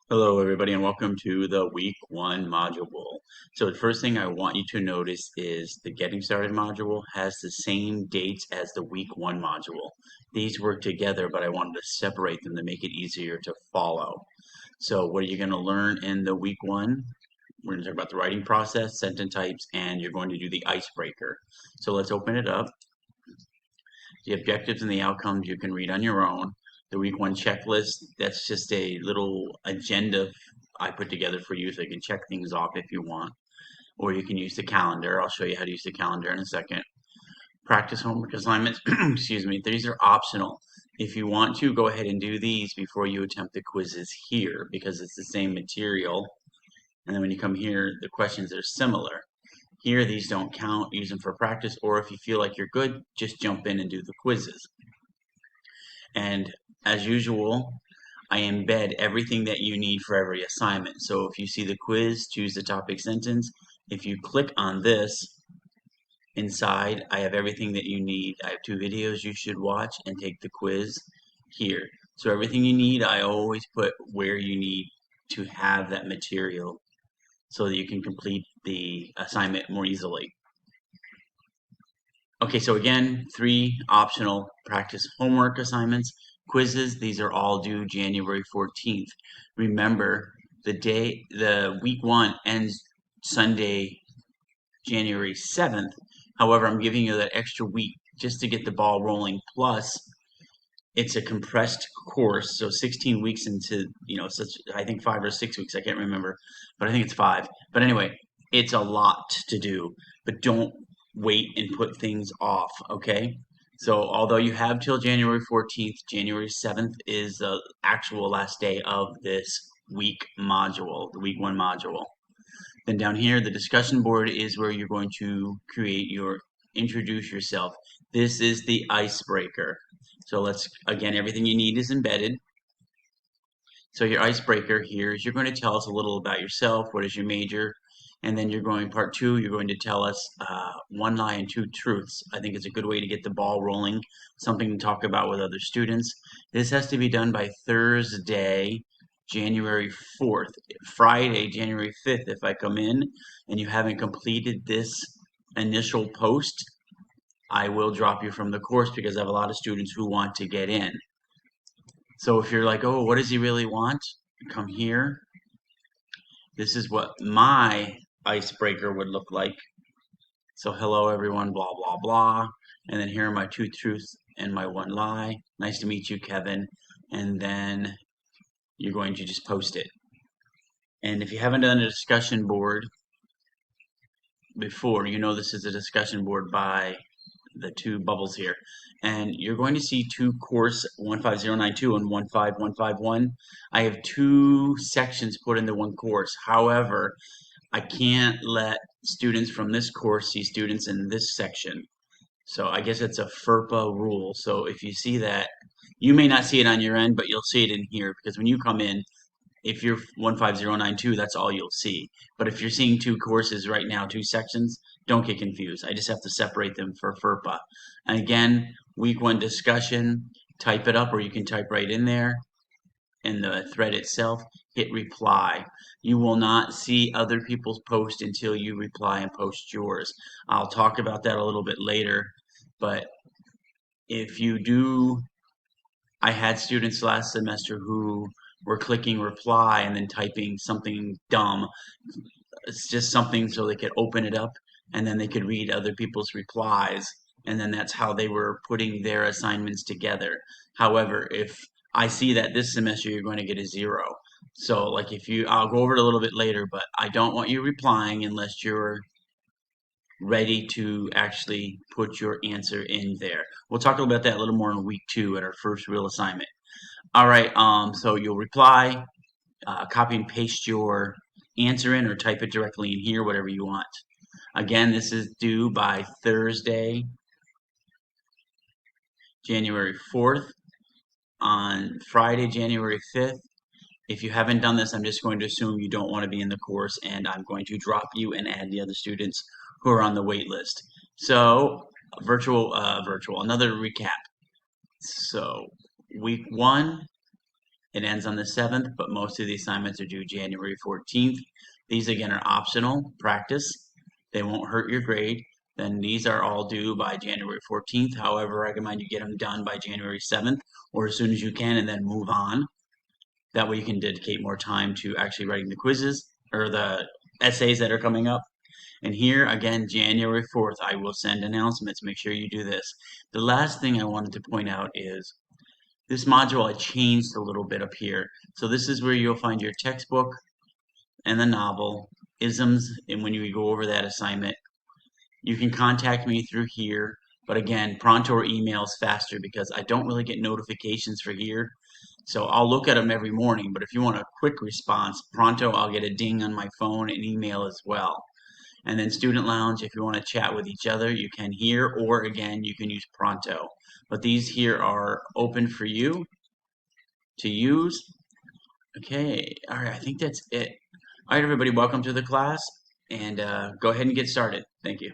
Hello, everybody, and welcome to the week one module. So the first thing I want you to notice is the Getting Started module has the same dates as the week one module. These work together, but I wanted to separate them to make it easier to follow. So what are you going to learn in the week one? We're going to talk about the writing process, sentence types, and you're going to do the icebreaker. So let's open it up. The objectives and the outcomes you can read on your own. The week one checklist, that's just a little agenda I put together for you so you can check things off if you want. Or you can use the calendar. I'll show you how to use the calendar in a second. Practice homework assignments, excuse me, these are optional. If you want to, go ahead and do these before you attempt the quizzes here because it's the same material. And then when you come here, the questions are similar. Here, these don't count. Use them for practice, or if you feel like you're good, just jump in and do the quizzes. And as usual, I embed everything that you need for every assignment. So if you see the quiz, choose the topic sentence. If you click on this, inside, I have everything that you need. I have 2 videos you should watch and take the quiz here. So everything you need, I always put where you need to have that material so that you can complete the assignment more easily. Okay, so again, 3 optional practice homework assignments. Quizzes, these are all due January 14th. Remember, the week one ends Sunday, January 7th. However, I'm giving you that extra week just to get the ball rolling. Plus, it's a compressed course, so 16 weeks into, I think 5 or 6 weeks, I can't remember, but I think it's 5. But anyway, it's a lot to do, but don't wait and put things off, okay? So although you have till January 14th, January 7th is the actual last day of this week module, the week one module. Then down here, the discussion board is where you're going to create your introduce yourself. This is the icebreaker. So let's, again, everything you need is embedded. So your icebreaker here is you're going to tell us a little about yourself. What is your major? And then you're going, part 2, you're going to tell us 1 lie and 2 truths. I think it's a good way to get the ball rolling, something to talk about with other students. This has to be done by Thursday, January 4th. Friday, January 5th, if I come in and you haven't completed this initial post, I will drop you from the course because I have a lot of students who want to get in. So if you're like, oh, what does he really want? Come here. This is what my icebreaker would look like. So hello everyone, blah, blah, blah. And then here are my 2 truths and my 1 lie. Nice to meet you, Kevin. And then you're going to just post it. And if you haven't done a discussion board before, you know this is a discussion board by the 2 bubbles here. And you're going to see 2 course 15092 and 15151. I have 2 sections put into one course. However, I can't let students from this course see students in this section. So I guess it's a FERPA rule. So if you see that, you may not see it on your end, but you'll see it in here because when you come in, if you're 15092, that's all you'll see. But if you're seeing 2 courses right now, 2 sections, don't get confused. I just have to separate them for FERPA. And again, week 1 discussion, type it up or you can type right in there in the thread itself, hit reply. You will not see other people's posts until you reply and post yours. I'll talk about that a little bit later, but if you do, I had students last semester who were clicking reply and then typing something dumb. It's just something so they could open it up and then they could read other people's replies. And then that's how they were putting their assignments together. However, if I see that this semester you're going to get a 0. So like if you, I'll go over it a little bit later, but I don't want you replying unless you're ready to actually put your answer in there. We'll talk about that a little more in week 2 at our first real assignment. All right, so you'll reply, copy and paste your answer in or type it directly in here, whatever you want. Again, this is due by Thursday, January 4th. On Friday, January 5th, if you haven't done this, I'm just going to assume you don't want to be in the course and I'm going to drop you and add the other students who are on the wait list. So, another recap. So, week 1, It ends on the 7th, but most of the assignments are due January 14th. These again are optional practice. They won't hurt your grade. Then these are all due by January 14th. However, I recommend you get them done by January 7th or as soon as you can and then move on. That way you can dedicate more time to actually writing the quizzes or the essays that are coming up. And here again, January 4th, I will send announcements. Make sure you do this. The last thing I wanted to point out is this module I changed a little bit up here. So this is where you'll find your textbook and the novel, isms, and when you go over that assignment, you can contact me through here. But again, Pronto or email is faster because I don't really get notifications for here. So I'll look at them every morning, but if you want a quick response, Pronto, I'll get a ding on my phone and email as well. And then Student Lounge, if you want to chat with each other, you can here, or again, you can use Pronto. But these here are open for you to use. Okay, all right, I think that's it. All right, everybody, welcome to the class, and go ahead and get started. Thank you.